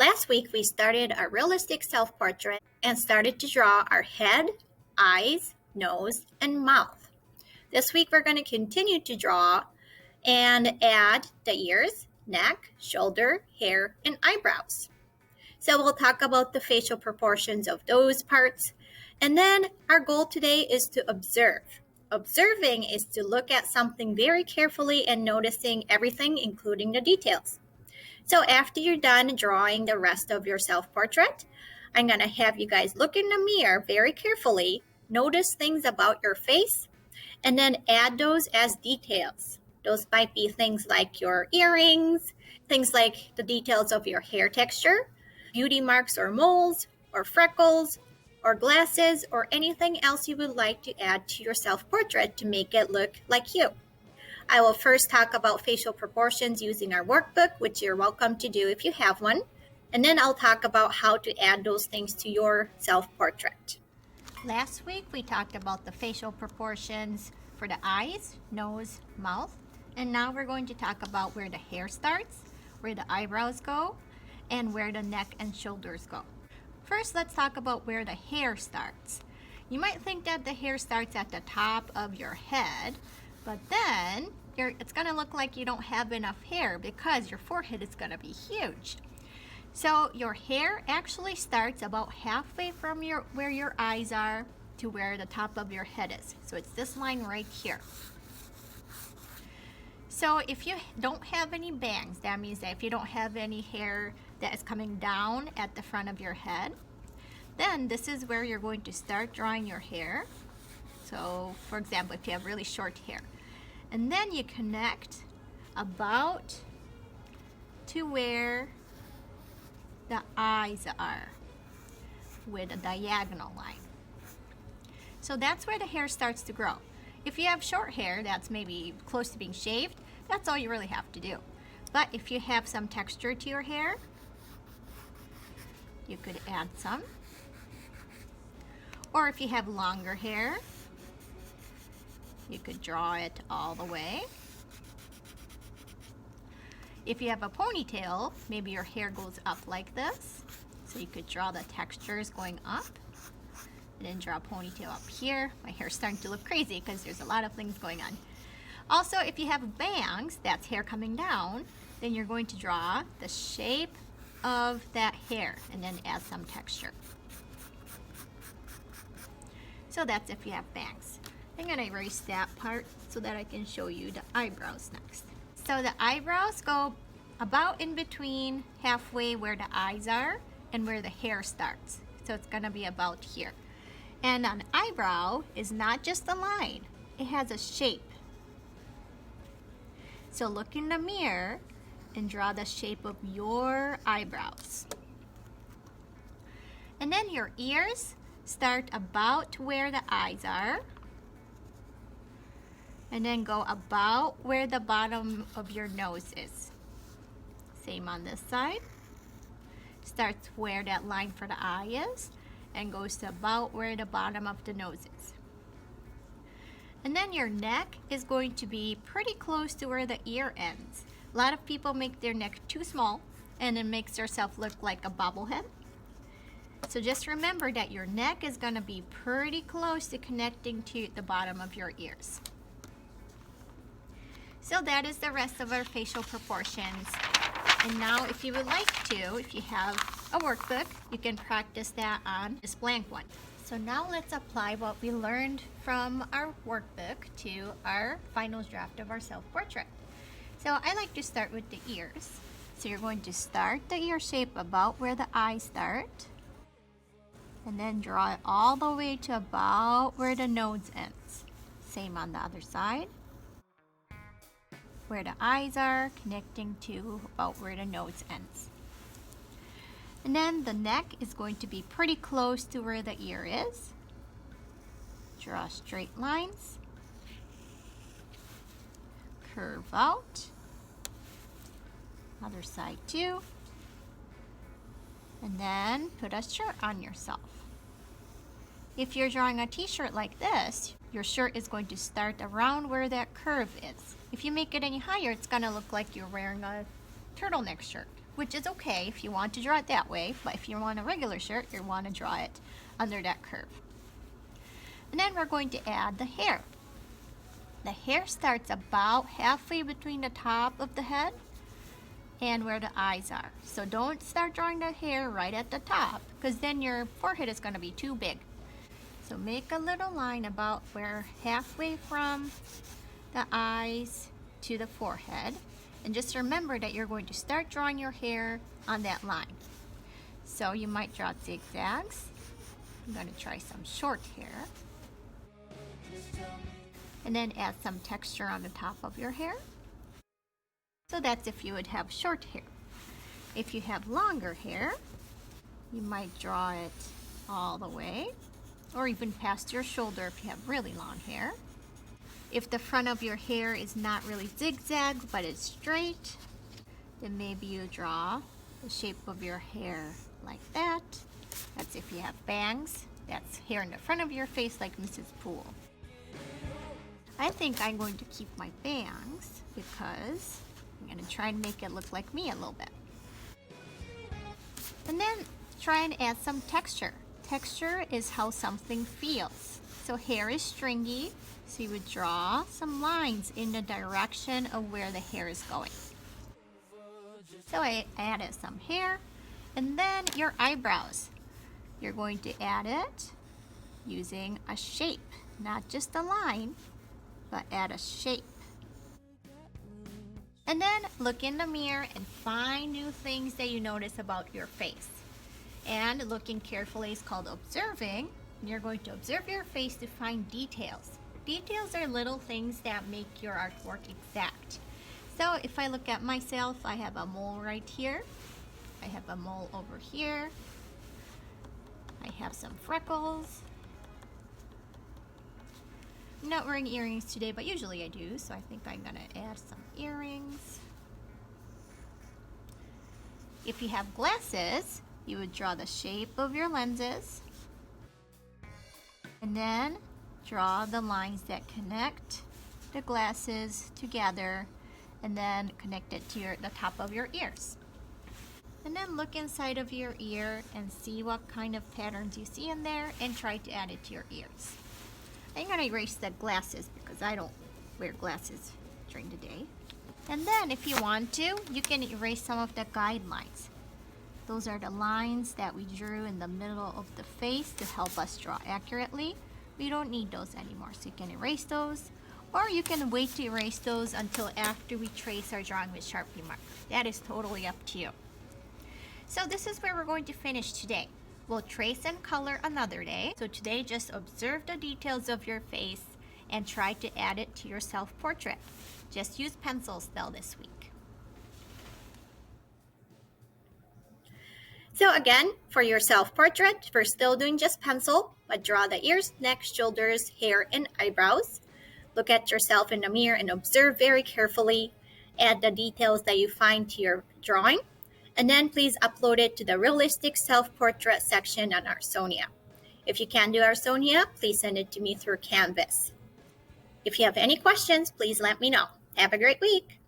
Last week, we started our realistic self-portrait and started to draw our head, eyes, nose, and mouth. This week, we're going to continue to draw and add the ears, neck, shoulder, hair, and eyebrows. So we'll talk about the facial proportions of those parts. And then our goal today is to observe. Observing is to look at something very carefully and noticing everything, including the details. So after you're done drawing the rest of your self-portrait, I'm going to have you guys look in the mirror very carefully, notice things about your face, and then add those as details. Those might be things like your earrings, things like the details of your hair texture, beauty marks or moles, or freckles, or glasses, or anything else you would like to add to your self-portrait to make it look like you. I will first talk about facial proportions using our workbook, which you're welcome to do if you have one. And then I'll talk about how to add those things to your self-portrait. Last week we talked about the facial proportions for the eyes, nose, mouth. And now we're going to talk about where the hair starts, where the eyebrows go, and where the neck and shoulders go. First, let's talk about where the hair starts. You might think that the hair starts at the top of your head, but then it's going to look like you don't have enough hair because your forehead is going to be huge. So your hair actually starts about halfway from where your eyes are to where the top of your head is. So it's this line right here. So if you don't have any bangs, that means that if you don't have any hair that is coming down at the front of your head, then this is where you're going to start drawing your hair. So for example, if you have really short hair, and then you connect about to where the eyes are with a diagonal line. So that's where the hair starts to grow. If you have short hair that's maybe close to being shaved, that's all you really have to do. But if you have some texture to your hair, you could add some. Or if you have longer hair, you could draw it all the way. If you have a ponytail, maybe your hair goes up like this. So you could draw the textures going up. And then draw a ponytail up here. My hair's starting to look crazy because there's a lot of things going on. Also, if you have bangs, that's hair coming down, then you're going to draw the shape of that hair and then add some texture. So that's if you have bangs. I'm going to erase that part so that I can show you the eyebrows next. So the eyebrows go about in between halfway where the eyes are and where the hair starts. So it's going to be about here. And an eyebrow is not just a line, it has a shape. So look in the mirror and draw the shape of your eyebrows. And then your ears start about where the eyes are. And then go about where the bottom of your nose is. Same on this side. Starts where that line for the eye is and goes to about where the bottom of the nose is. And then your neck is going to be pretty close to where the ear ends. A lot of people make their neck too small and it makes yourself look like a bobblehead. So just remember that your neck is going to be pretty close to connecting to the bottom of your ears. So that is the rest of our facial proportions. And now if you would like to, if you have a workbook, you can practice that on this blank one. So now let's apply what we learned from our workbook to our final draft of our self-portrait. So I like to start with the ears. So you're going to start the ear shape about where the eyes start. And then draw it all the way to about where the nose ends. Same on the other side. Where the eyes are connecting to about where the nose ends. And then the neck is going to be pretty close to where the ear is. Draw straight lines. Curve out. Other side too. And then put a shirt on yourself. If you're drawing a t-shirt like this, your shirt is going to start around where that curve is. If you make it any higher, it's going to look like you're wearing a turtleneck shirt, which is okay if you want to draw it that way, but if you want a regular shirt, you want to draw it under that curve. And then we're going to add the hair. The hair starts about halfway between the top of the head and where the eyes are. So don't start drawing the hair right at the top, because then your forehead is going to be too big. So make a little line about where halfway from the eyes to the forehead. And just remember that you're going to start drawing your hair on that line. So you might draw zigzags. I'm going to try some short hair. And then add some texture on the top of your hair. So that's if you would have short hair. If you have longer hair, you might draw it all the way, or even past your shoulder if you have really long hair. If the front of your hair is not really zigzag, but it's straight, then maybe you draw the shape of your hair like that. That's if you have bangs. That's hair in the front of your face like Mrs. Poole. I think I'm going to keep my bangs because I'm going to try and make it look like me a little bit. And then try and add some texture. Texture is how something feels. So hair is stringy, so you would draw some lines in the direction of where the hair is going. So I added some hair. And then your eyebrows. You're going to add it using a shape, not just a line, but add a shape. And then look in the mirror and find new things that you notice about your face. And looking carefully is called observing. And you're going to observe your face to find details. Details are little things that make your artwork exact. So if I look at myself, I have a mole right here. I have a mole over here. I have some freckles. I'm not wearing earrings today, but usually I do, so I think I'm gonna add some earrings. If you have glasses, you would draw the shape of your lenses, and then draw the lines that connect the glasses together, and then connect it to the top of your ears. And then look inside of your ear and see what kind of patterns you see in there, and try to add it to your ears. I'm going to erase the glasses because I don't wear glasses during the day. And then if you want to, you can erase some of the guidelines. Those are the lines that we drew in the middle of the face to help us draw accurately. We don't need those anymore, so you can erase those. Or you can wait to erase those until after we trace our drawing with Sharpie marker. That is totally up to you. So this is where we're going to finish today. We'll trace and color another day. So today, just observe the details of your face and try to add it to your self-portrait. Just use pencils though this week. So again, for your self-portrait, we're still doing just pencil, but draw the ears, neck, shoulders, hair, and eyebrows. Look at yourself in the mirror and observe very carefully. Add the details that you find to your drawing. And then please upload it to the Realistic Self-Portrait section on Arsonia. If you can do Arsonia, please send it to me through Canvas. If you have any questions, please let me know. Have a great week.